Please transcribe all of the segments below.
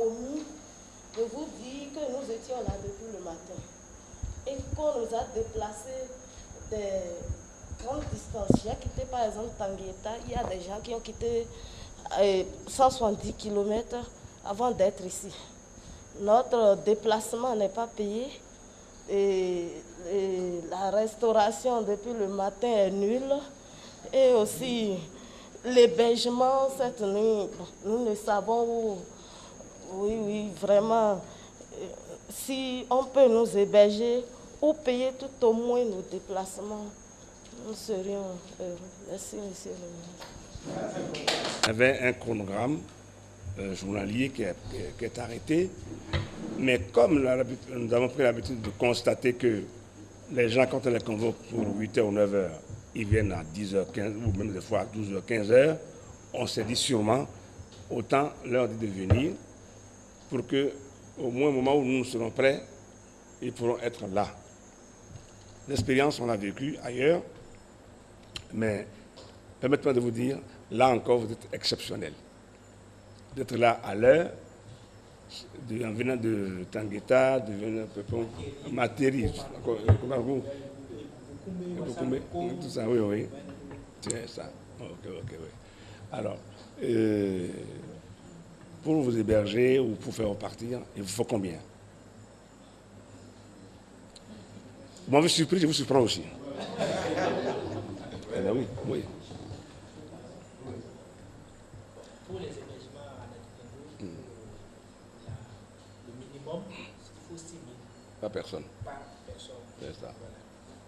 omis de vous dire que nous étions là depuis le matin et qu'on nous a déplacés des grandes distances. J'ai quitté par exemple Tangueta, il y a des gens qui ont quitté 170 km avant d'être ici. Notre déplacement n'est pas payé et la restauration depuis le matin est nulle et aussi l'hébergement cette nuit, nous ne savons où. Oui, vraiment, si on peut nous héberger ou payer tout au moins nos déplacements, nous serions heureux. Merci, monsieur le ministre. Il y avait un chronogramme journalier qui est arrêté, mais comme nous avons pris l'habitude de constater que les gens, quand on les convoque pour 8h ou 9h, ils viennent à 10h15 ou même des fois à 12h, 15h, on s'est dit sûrement, autant leur dit de venir pour que, au moins au moment où nous serons prêts, ils pourront être là. L'expérience, on l'a vécue ailleurs, mais permettez-moi de vous dire, là encore, vous êtes exceptionnel. D'être là à l'heure, en venant de Tangueta, de venir de Materi, tout ça, oui. C'est ça. Ok, oui. Alors, pour vous héberger ou pour faire repartir, il vous faut combien? Vous m'avez surpris, je vous surprends aussi. Eh bien, oui. Pour les hébergements à Nadikendo, le minimum, il faut 6 000. Pas personne. Par personne. C'est ça. Voilà.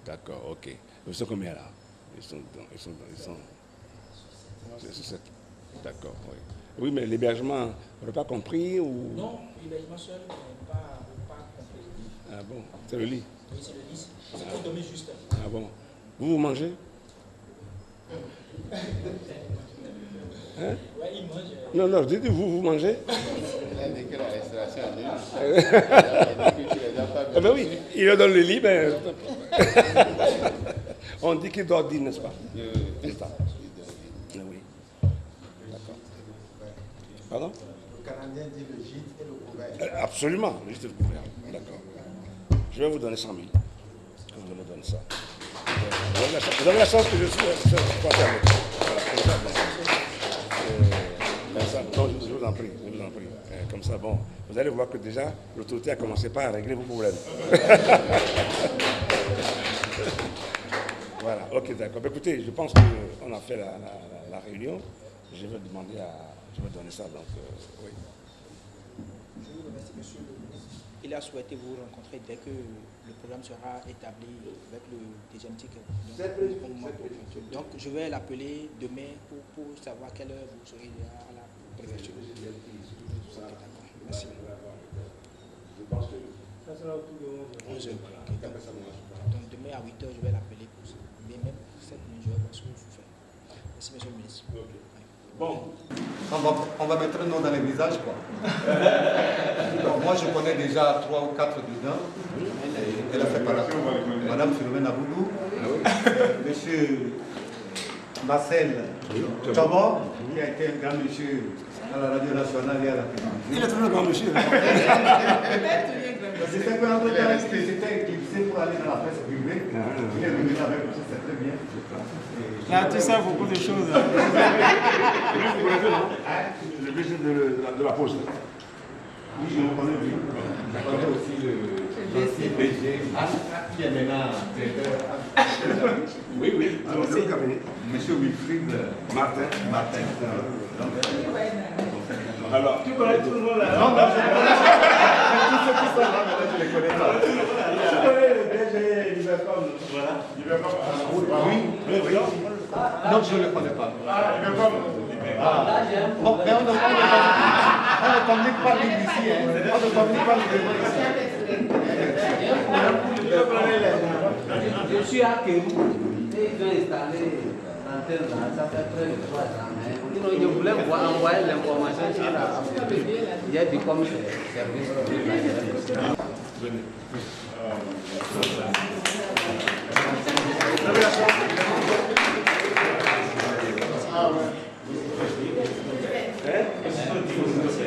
D'accord, ok. Ils sont combien là? Ils sont c'est 7. D'accord, oui. Oui, mais l'hébergement, repas compris ou... Non, l'hébergement seul, mais pas compris. Ah bon, c'est le lit? Oui, c'est le lit. C'est pour dormir juste. Ah bon. Vous mangez? Hein? Oui, il mange. Non, je dis vous mangez? Il a dit que la restauration est nulle. Il a dit que tu les as pas Ah ben oui, il leur donne le lit, mais... On dit qu'il doit dire, n'est-ce pas? C'est ça. Oui. D'accord. Pardon? Le Canadien dit le gîte et le couvert. Absolument, le gîte et le couvert. D'accord. Je vais vous donner 100 000. Je vous donne ça. Vous avez la chance que je suis avec. Voilà, je vous en prie. Comme ça, bon, vous allez voir que déjà, l'autorité a commencé par régler vos problèmes. Voilà, ok, d'accord. Écoutez, je pense qu'on a fait la réunion. Je vais donner ça, donc, oui. Je vous remercie, monsieur le ministre. Il a souhaité vous rencontrer dès que le programme sera établi avec le deuxième ticket. Donc, je vais l'appeler demain pour savoir quelle heure vous serez à la préfecture. Okay, merci. Je pense que ça sera autour de 11h. Donc, demain à 8h, je vais l'appeler pour ça. Mais même cette nuit, je vais voir ce qu'il faut faire. Merci, monsieur le ministre. Okay. Bon. On va mettre un nom dans les visages, quoi. Donc, moi, je connais déjà 3 ou 4 dedans. Elle a fait par Madame Philomène Aboudou, Monsieur Marcel Tchabo, qui a été un grand monsieur à la radio nationale et à la télévision. Il est très grand monsieur. C'était qu'un autre temps, c'était éclipsé pour aller dans la presse privée. Il est venu avec nous, c'est très bien. Là, tu sais beaucoup de choses. Le ministre de la Poste. Oui, je le connais, oui. Je connais aussi le PG, qui est maintenant directeur. Oui. Le cabinet. Monsieur Wilfried Martin. Alors, tu connais tout le monde là? Non, je connais tous ceux qui sont là, maintenant je les connais pas. Tu connais le DG Libercom? Voilà. Oui. Non, je ne le connais pas. Libercom. Bon, mais on ne communique pas ici. On ne communique pas ici. Je suis à Kérou et ils ont installé l'antenne là, ça fait près de 3 ans. Sinon, je voulais envoyer l'information sur la. J'ai dit comme service public. Venez.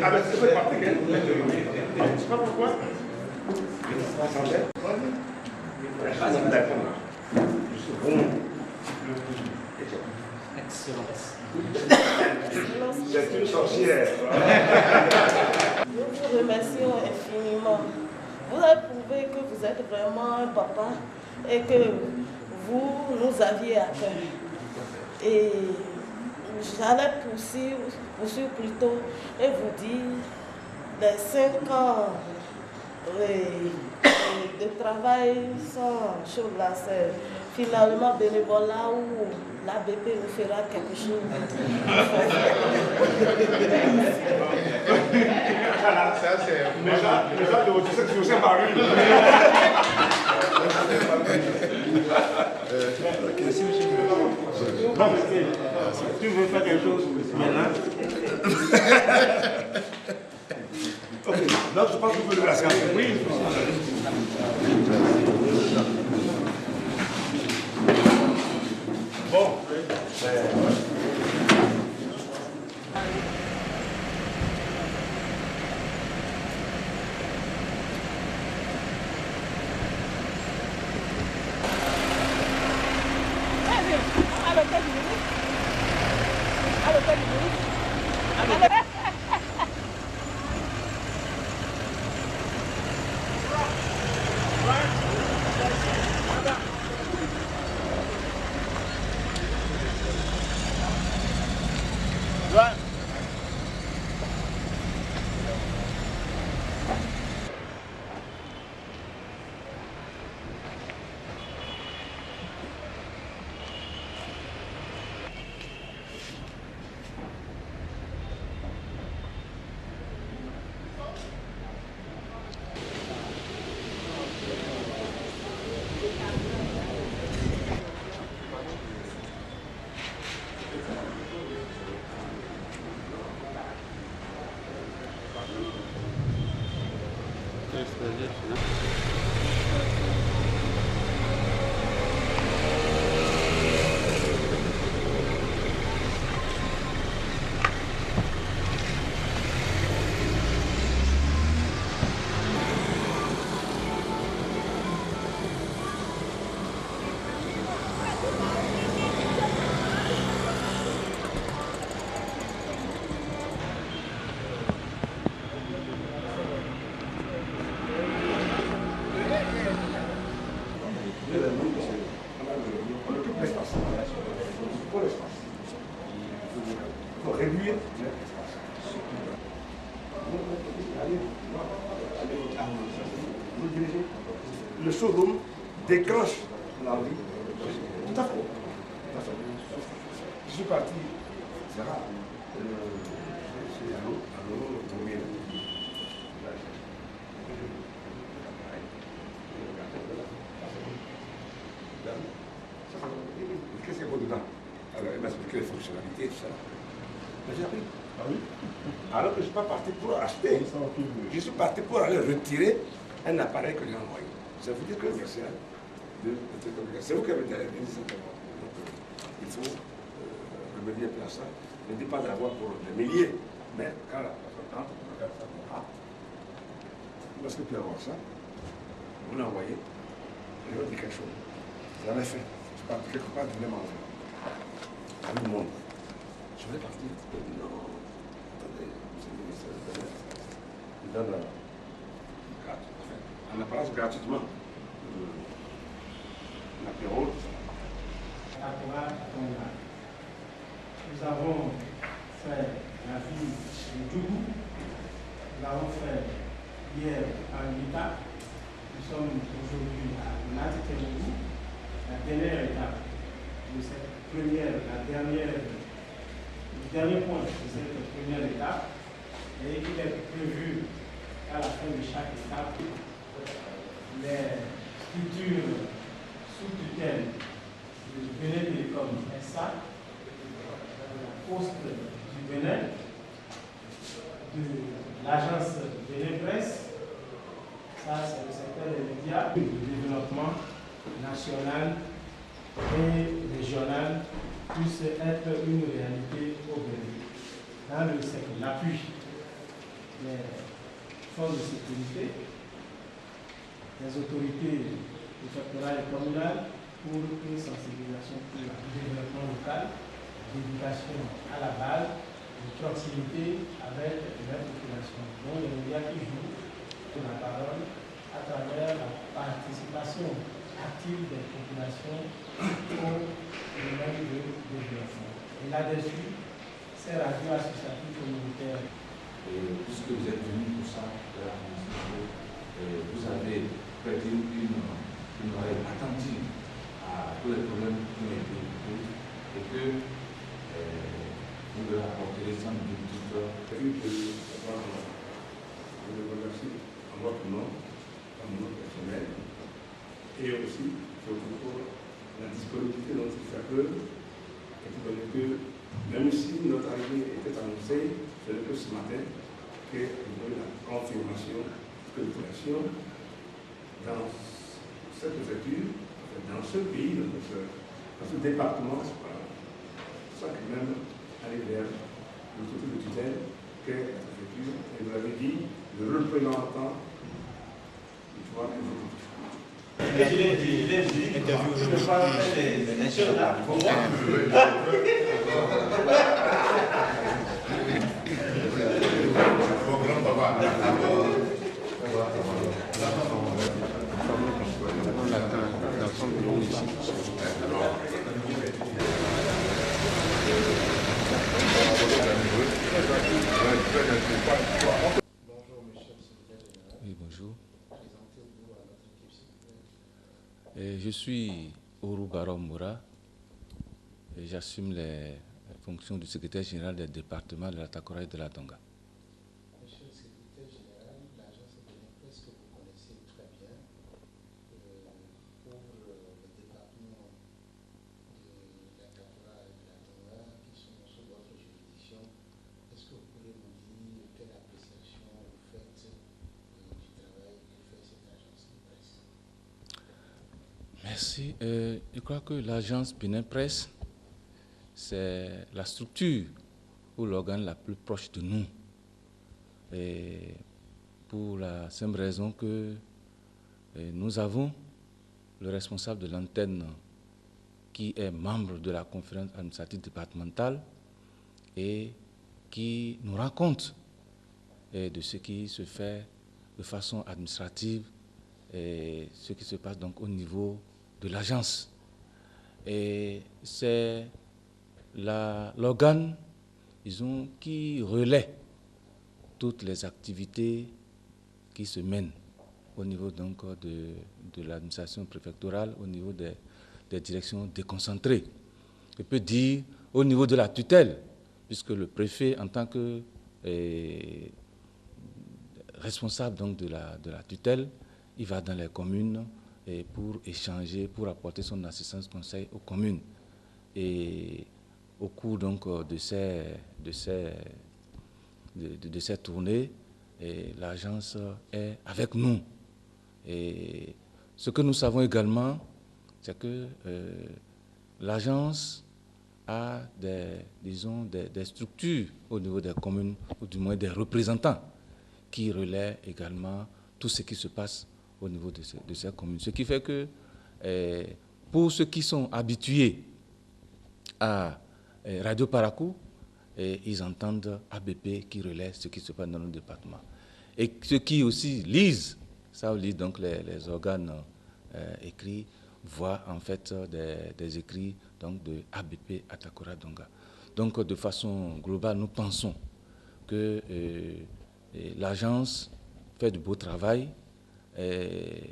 Ah ben c'est parti, je ne sais pas pourquoi. C'est une sorcière. Nous vous remercions infiniment. Vous avez prouvé que vous êtes vraiment un papa et que vous nous aviez à cœur. Et j'allais poursuivre plutôt et vous dire les 5 ans de travail sans chose là, c'est finalement bénévolat où l'ABP nous fera quelque chose. Ça, c'est... Mais ça, tu sais pas lui. Merci, monsieur. Bon, tu veux faire quelque chose maintenant? Ok, donc je pense que vous pouvez le la séance. Oui. Bon. Réduire le showroom déclenche l'envie. Tout à fait. Je suis parti. C'est rare. C'est à l'eau, combien? Qu'est-ce qu'il y a dedans? Alors, il m'a expliqué les fonctionnalités, tout ça. Mais j'ai appris. Ah oui? Alors que je ne suis pas parti pour acheter. Je suis parti pour aller retirer un appareil que j'ai envoyé. Ça veut dire que c'est vous qui avez dit simplement. Il faut revenir à ça. Ne dis pas d'avoir pour des milliers. Mais quand la personne entre, on regarde ça. Ah, où est-ce que tu peux avoir ça? Vous l'envoyez. Je vais dire quelque chose. J'avais fait. Je suis parti quelque part, je voulais manger. À tout le monde. Je vais partir. Non. Attendez, monsieur le ministre, il donne en apparence gratuitement l'apéro. Nous avons fait la ville de Djougou. Nous l'avons fait hier à Lita. Nous sommes aujourd'hui à Nati-Temougou. La dernière étape de cette première, le dernier point de cette première étape, et il est prévu qu'à la fin de chaque étape, les structures sous tutelle du Bénin Télécom SA, de la Poste du Bénin, de l'agence Bénin Presse, ça c'est le secteur des médias, du développement national et régional puisse être une réalité au Bénin. Dans le secteur, l'appui les forces de sécurité, les autorités préfectorales et communales pour une sensibilisation pour le développement local, l'éducation à la base, de proximité avec la population. Donc les médias qui jouent la parole à travers la participation active des populations au domaine de développement. Et là-dessus, ces radios associatives communautaires. Et puisque vous êtes venu pour ça, vous avez prêté une oreille attentive à tous les problèmes qui ont été posés et que vous leur apporterez sans doute tout ça. Je vous remercie en votre nom, en mon nom personnel, et aussi surtout pour la disponibilité dont il fait preuve, étant donné que même si notre arrivée était annoncée, ce n'est que ce matin que nous avons la confirmation que la population dans cette préfecture, dans ce pays, dans ce département, ça quand même aller vers l'autorité de tutelle qu'est la préfecture. Et vous l'avez dit, le représentant du pouvoir exécutif. Il est dit, je ne parle pas des choses là. Oui, bonjour. Je suis Ourou Barom Moura et j'assume les fonctions du secrétaire général des départements de la Takora et de la Tonga. Monsieur le secrétaire général, l'agence de presse que vous connaissez très bien pour le département de la Takora et de la Tonga qui sont sous votre juridiction. Est-ce que vous pourriez nous dire quelle appréciation vous faites du travail que fait cette agence de presse? Merci. Je crois que l'agence Benin Presse, c'est la structure ou l'organe la plus proche de nous. Et pour la simple raison que nous avons le responsable de l'antenne qui est membre de la conférence administrative départementale et qui nous rend compte de ce qui se fait de façon administrative et ce qui se passe donc au niveau de l'agence. Et c'est l'organe, disons, qui relaie toutes les activités qui se mènent au niveau donc de l'administration préfectorale, au niveau des directions déconcentrées. Je peux dire au niveau de la tutelle, puisque le préfet, en tant que responsable donc de la tutelle, il va dans les communes et pour échanger, pour apporter son assistance conseil aux communes. Et au cours donc de ces tournées, l'agence est avec nous. Et ce que nous savons également, c'est que l'agence a des structures au niveau des communes, ou du moins des représentants, qui relaient également tout ce qui se passe au niveau de ces communes. Ce qui fait que pour ceux qui sont habitués à Radio Parakou, ils entendent ABP qui relaie ce qui se passe dans nos départements. Et ceux qui aussi lisent, ça lit donc les organes écrits, voient en fait des écrits donc, de ABP à Takora Donga. Donc de façon globale, nous pensons que l'agence fait du beau travail,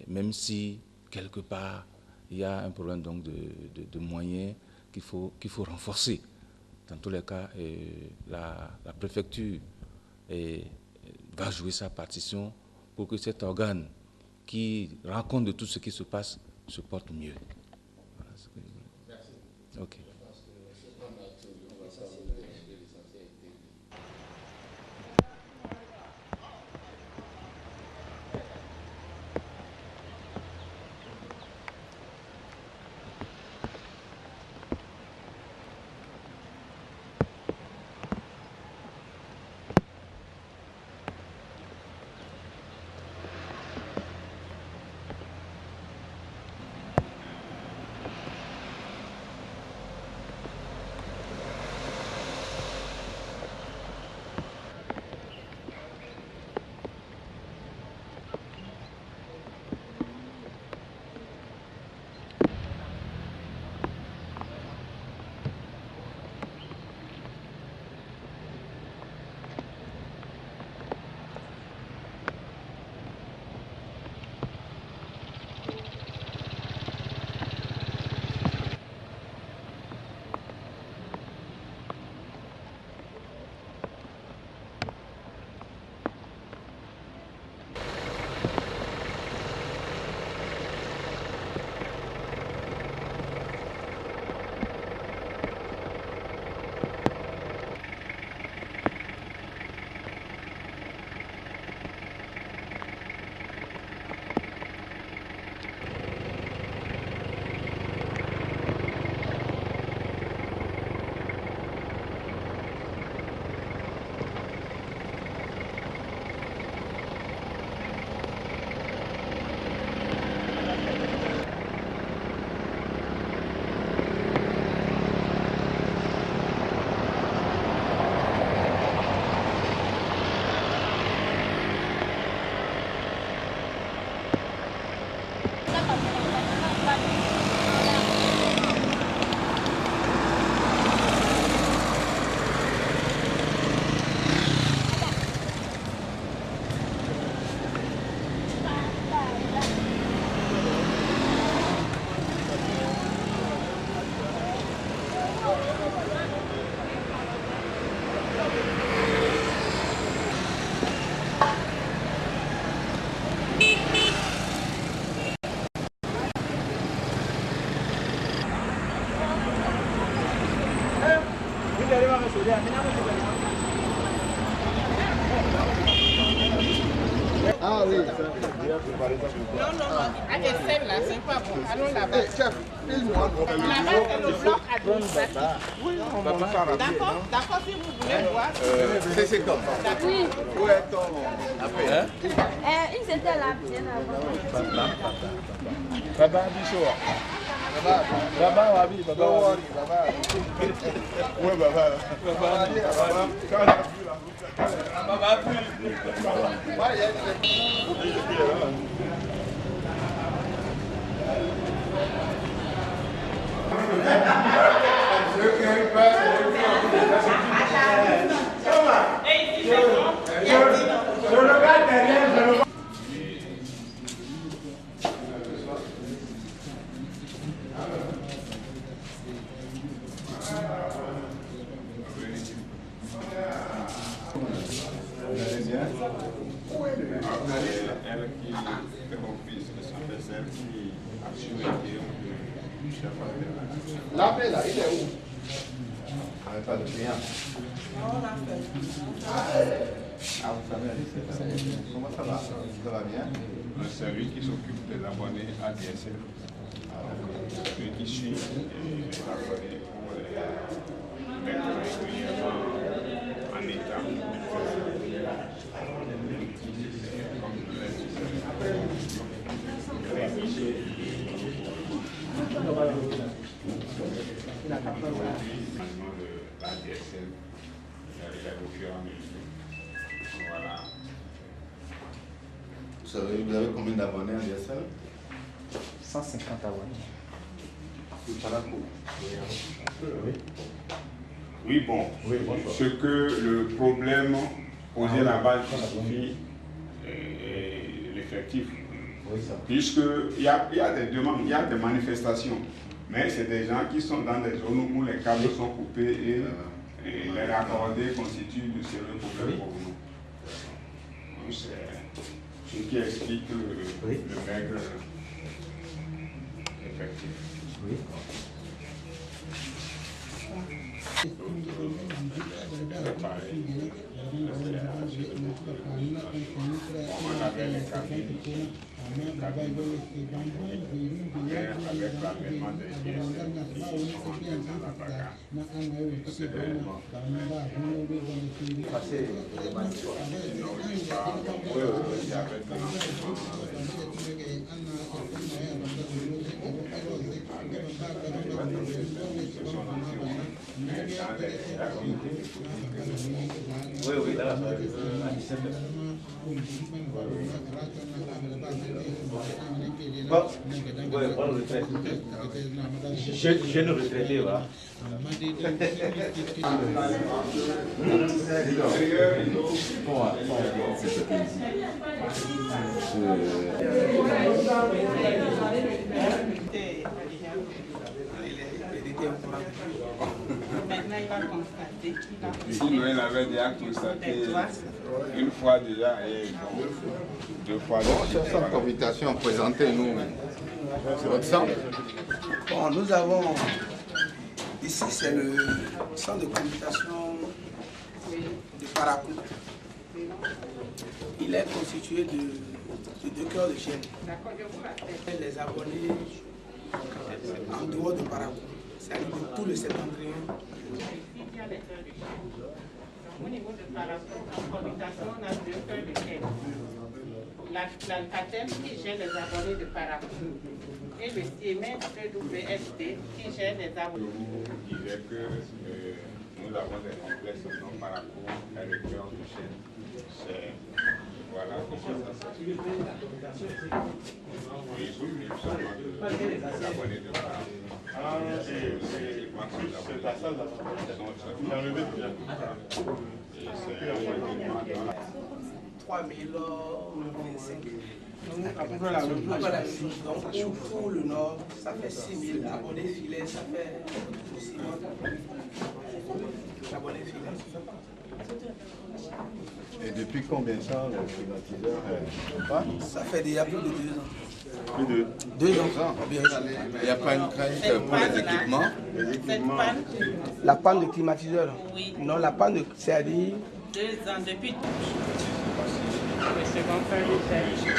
même si quelque part il y a un problème donc de moyens qu'il faut renforcer. Dans tous les cas, la préfecture va jouer sa partition pour que cet organe qui rend compte de tout ce qui se passe se porte mieux. Voilà ce que je voulais. Merci. Ok. Ah oui, ça. Non, à Essel, là, c'est pas bon. Allons là-bas. Chef, file-moi. Là-bas, c'est le bloc administratif. Oui, on va faire rapide. D'accord, si vous voulez voir. C'est comme ça. Oui. Où est ton appel? Ils étaient là bien avant. Baba Bichou. Baba Wabi, Baba Wabi, Baba. Oui, Baba. Baba. Je regarde derrière, je regarde. Elle qui fait mon fils, c'est celle qui a survécu du chef de L'appel là, il est où? Avec pas de client. Ah, vous savez, comment ça va? Ça va bien? C'est lui qui s'occupe des abonnés ADSL. Celui qui suit les abonnés pour les mettre régulièrement en état. L'ADSL, au fur et à mesure. Voilà. Vous avez combien d'abonnés à DSL? 150 abonnés. Oui, bon. Oui, ce que le problème posé là-bas justifie l'effectif. Puisqu'il y a des demandes, il y a des manifestations, mais c'est des gens qui sont dans des zones où les câbles sont coupés et les raccordés constituent de sérieux problèmes pour nous. C'est ce qui explique le maigre effectif. Oui. On avait les cabines avec l'avènement des pièces qui sont rentrées dans la bagarre. Oui, oui, là, je ne retraité, voilà. Maintenant, il va constater qu'il a... Sinon, il avait déjà constaté une fois déjà et deux fois. Bon, sur cette cohabitation, présentez-nous votre centre. Bon, nous avons ici, c'est le centre de communication de Paracou. Il est constitué de 2 cœurs de chaîne. Les abonnés en dehors de Paracou, c'est-à-dire de tout le septentrion. Au niveau de Paracou, en communication, on a 2 cœurs de chaîne. L'Alcatel qui gère les abonnés de Paracou et le Siemens EWSD qui gère les abonnés. Je disais que nous avons des complexes non Paracou et le cœur de chaîne. Voilà comment ça se fait. Oui, ils sont des abonnés de Paracou. C'est la salle là-bas. J'ai enlevé tout bien. 3025. À peu près la même chose. Donc, pour le Nord, ça fait 6000 abonnés filets, ça fait 6 abonnés filets. Et depuis combien de temps le climatiseur pas? Ça fait déjà plus de 2 ans. Plus de 2 ans. Il n'y a pas une crainte pour les équipements? La panne de climatiseur? Oui. Non, la panne de... c'est-à-dire... 2 ans depuis. Le second frère du chef.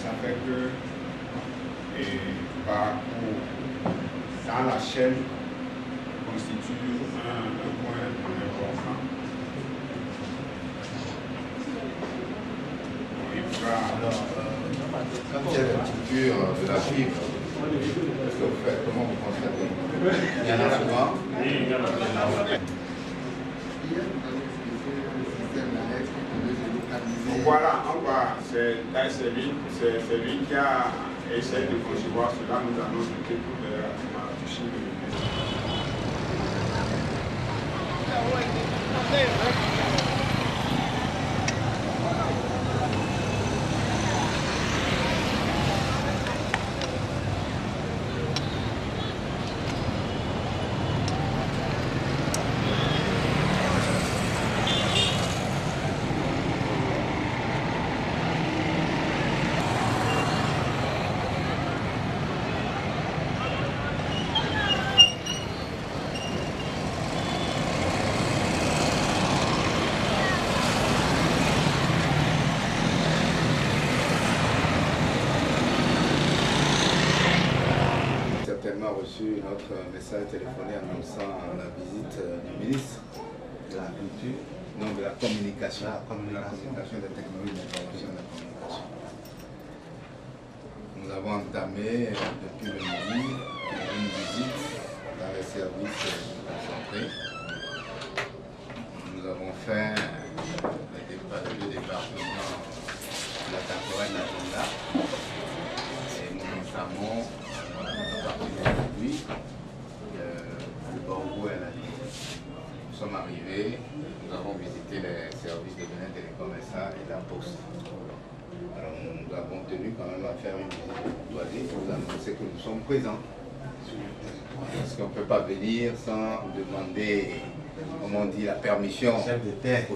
Ça fait que dans la chaîne constitue un point important. Quand il y a la structure de la fibre, qu'est-ce que vous faites? Comment vous constatez? Il y en a souvent. Donc voilà, c'est lui qui a essayé de concevoir cela. Nous allons jeter tout le toucher le Certainement reçu notre message téléphoné annonçant la visite du ministre de la Culture, non de la communication, des technologies de l'information et de la communication. Nous avons entamé depuis le midi une visite dans les services concentrés. Nous avons fait les deux départements de la temporelle de l'agenda et nous entamons aujourd'hui le Borgo et la Ligue. Nous sommes arrivés, nous avons visité les services de Benin Télécom SA et la Poste. Alors nous avons tenu quand même à faire une visite courtoisie pour vous annoncer que nous sommes présents. Parce qu'on ne peut pas venir sans demander, comment on dit, la permission au chef de terre.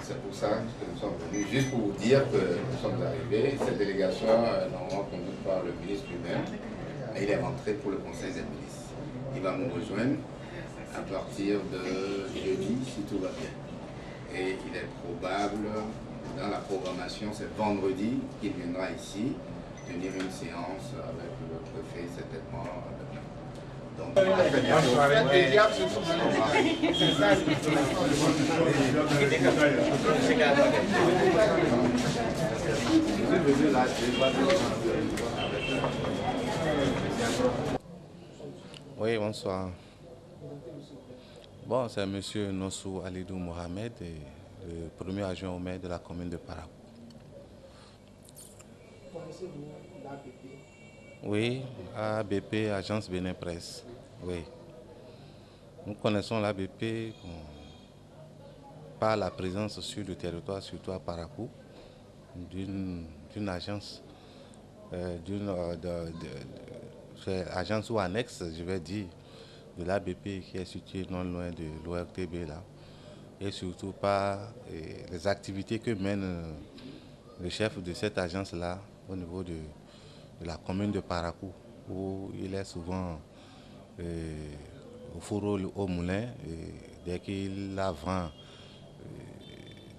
C'est pour ça que nous sommes venus, juste pour vous dire que nous sommes arrivés. Cette délégation est normalement conduite par le ministre lui-même, mais il est rentré pour le Conseil des ministres. Il va nous rejoindre à partir de jeudi, si tout va bien. Et il est probable, dans la programmation, c'est vendredi qu'il viendra ici tenir une séance avec le préfet, certainement demain. Donc, oui, bonsoir. Bon, c'est M. Nossou Alidou Mohamed, le premier adjoint au maire de la commune de Parakou. Connaissez-vous l'ABP? Oui, ABP, Agence Benin Presse. Oui. Nous connaissons l'ABP par la présence sur le territoire, surtout à Parakou, d'une agence, agence ou annexe, je vais dire, de l'ABP qui est située non loin de l'ORTB là, et surtout par les activités que mène le chef de cette agence-là au niveau de la commune de Parakou, où il est souvent au four au moulin, et dès qu'il a vent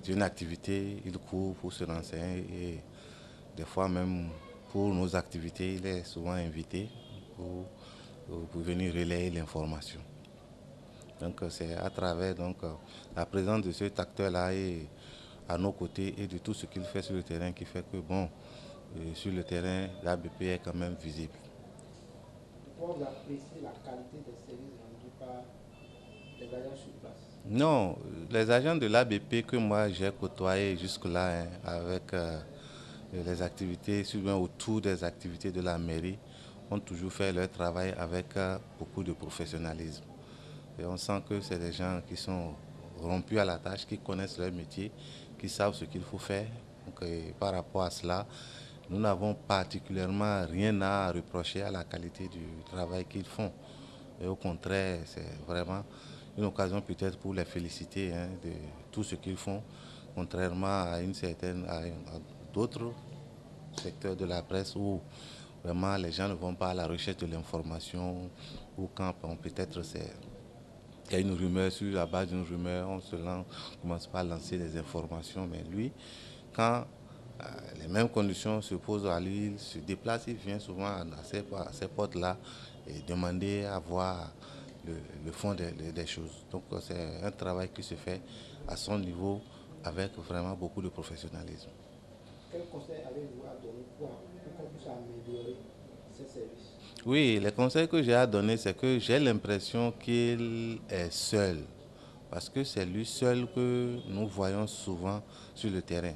d'une activité, il court pour se renseigner, et des fois même pour nos activités, il est souvent invité pour venir relayer l'information. Donc c'est à travers la présence de cet acteur-là et à nos côtés et de tout ce qu'il fait sur le terrain qui fait que, bon, sur le terrain, l'ABP est quand même visible. Pourquoi vous appréciez la qualité des services rendus par les agents sur place? Non, les agents de l'ABP que moi j'ai côtoyés jusque-là, avec les activités, souvent autour des activités de la mairie, ont toujours fait leur travail avec beaucoup de professionnalisme. Et on sent que c'est des gens qui sont rompus à la tâche, qui connaissent leur métier, qui savent ce qu'il faut faire. Donc, par rapport à cela, nous n'avons particulièrement rien à reprocher à la qualité du travail qu'ils font. Et au contraire, c'est vraiment une occasion peut-être pour les féliciter de tout ce qu'ils font, contrairement à d'autres secteurs de la presse où vraiment les gens ne vont pas à la recherche de l'information, ou quand peut-être il y a une rumeur, sur la base d'une rumeur, on commence pas à lancer des informations, mais lui, quand les mêmes conditions se posent à lui, il se déplace, il vient souvent à ces portes-là et demander à voir le fond des choses. Donc c'est un travail qui se fait à son niveau avec vraiment beaucoup de professionnalisme. Quel conseil avez-vous à donner pour qu'on puisse améliorer ces services? Oui, les conseils que j'ai à donner, c'est que j'ai l'impression qu'il est seul. Parce que c'est lui seul que nous voyons souvent sur le terrain.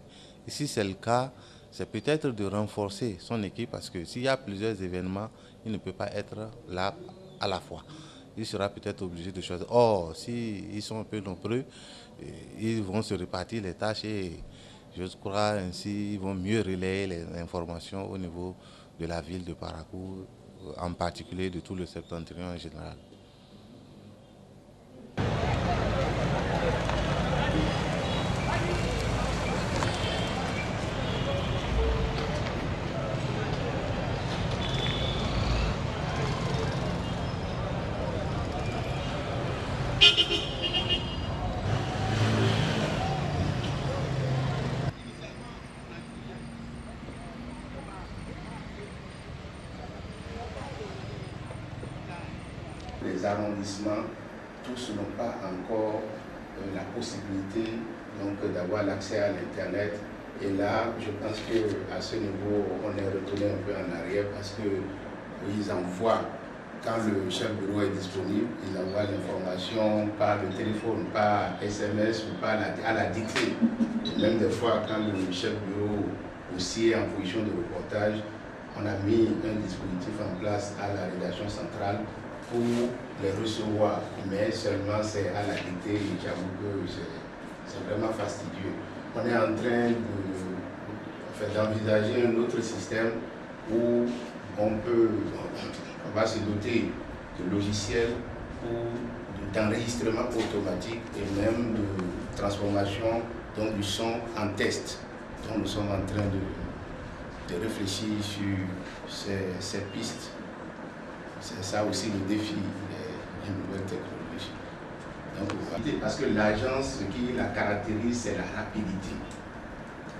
Et si c'est le cas, c'est peut-être de renforcer son équipe parce que s'il y a plusieurs événements, il ne peut pas être là à la fois. Il sera peut-être obligé de choisir. Or, s'ils sont un peu nombreux, ils vont se répartir les tâches et je crois ainsi ils vont mieux relayer les informations au niveau de la ville de Parakou, en particulier de tout le septentrion en général. Les arrondissements, tous n'ont pas encore la possibilité d'avoir l'accès à l'Internet. Et là, je pense qu'à ce niveau, on est retourné un peu en arrière parce qu'ils envoient, quand le chef bureau est disponible, ils envoient l'information par le téléphone, par SMS ou par à la dictée. Et même des fois, quand le chef bureau aussi est en position de reportage, on a mis un dispositif en place à la rédaction centrale pour les recevoir, mais seulement c'est à la dictée et j'avoue que c'est vraiment fastidieux. On est en train d'envisager un autre système où on va se doter de logiciels ou d'enregistrement automatique et même de transformation du son en test. Donc nous sommes en train de réfléchir sur ces pistes. C'est ça aussi le défi des nouvelles technologies. Donc, parce que l'agence, ce qui la caractérise, c'est la rapidité.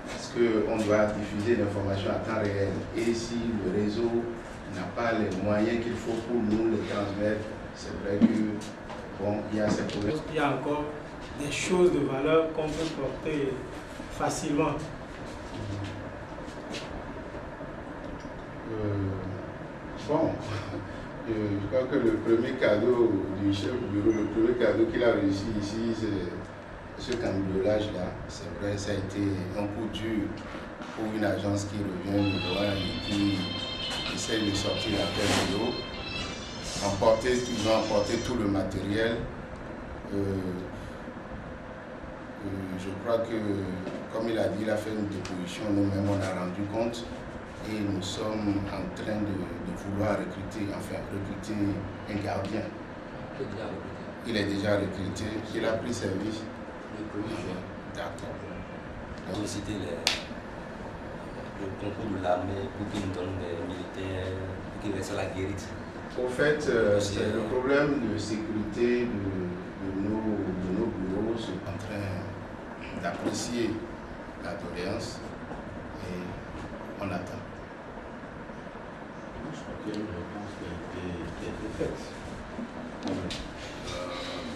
Parce qu'on doit diffuser l'information à temps réel. Et si le réseau n'a pas les moyens qu'il faut pour nous les transmettre, c'est vrai qu'il y a ces problèmes. Il y a encore des choses de valeur qu'on peut porter facilement. Je crois que le premier cadeau du chef du bureau, le premier cadeau qu'il a réussi ici, c'est ce cambriolage-là. C'est vrai, ça a été un coup dur pour une agence qui revient de loin et qui essaie de sortir la tête de l'eau. Ils ont emporté tout le matériel. Je crois que, comme il a dit, il a fait une déposition, nous-mêmes on a rendu compte. Et nous sommes en train de vouloir recruter un gardien. Il est déjà recruté. Il a pris service. Le 1er juin. D'accord. Donc c'était le concours de l'armée pour qu'il nous donne des militaires, pour qu'ils restent à la guérite. Au fait, c'est le problème de sécurité de nos bureaux. Je suis en train d'apprécier la doléance et on attend. Je crois qu'il y a une réponse qui a été faite.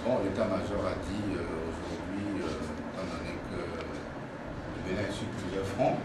Bon, l'état-major a dit aujourd'hui, étant donné que le Bénin est sur plusieurs fronts,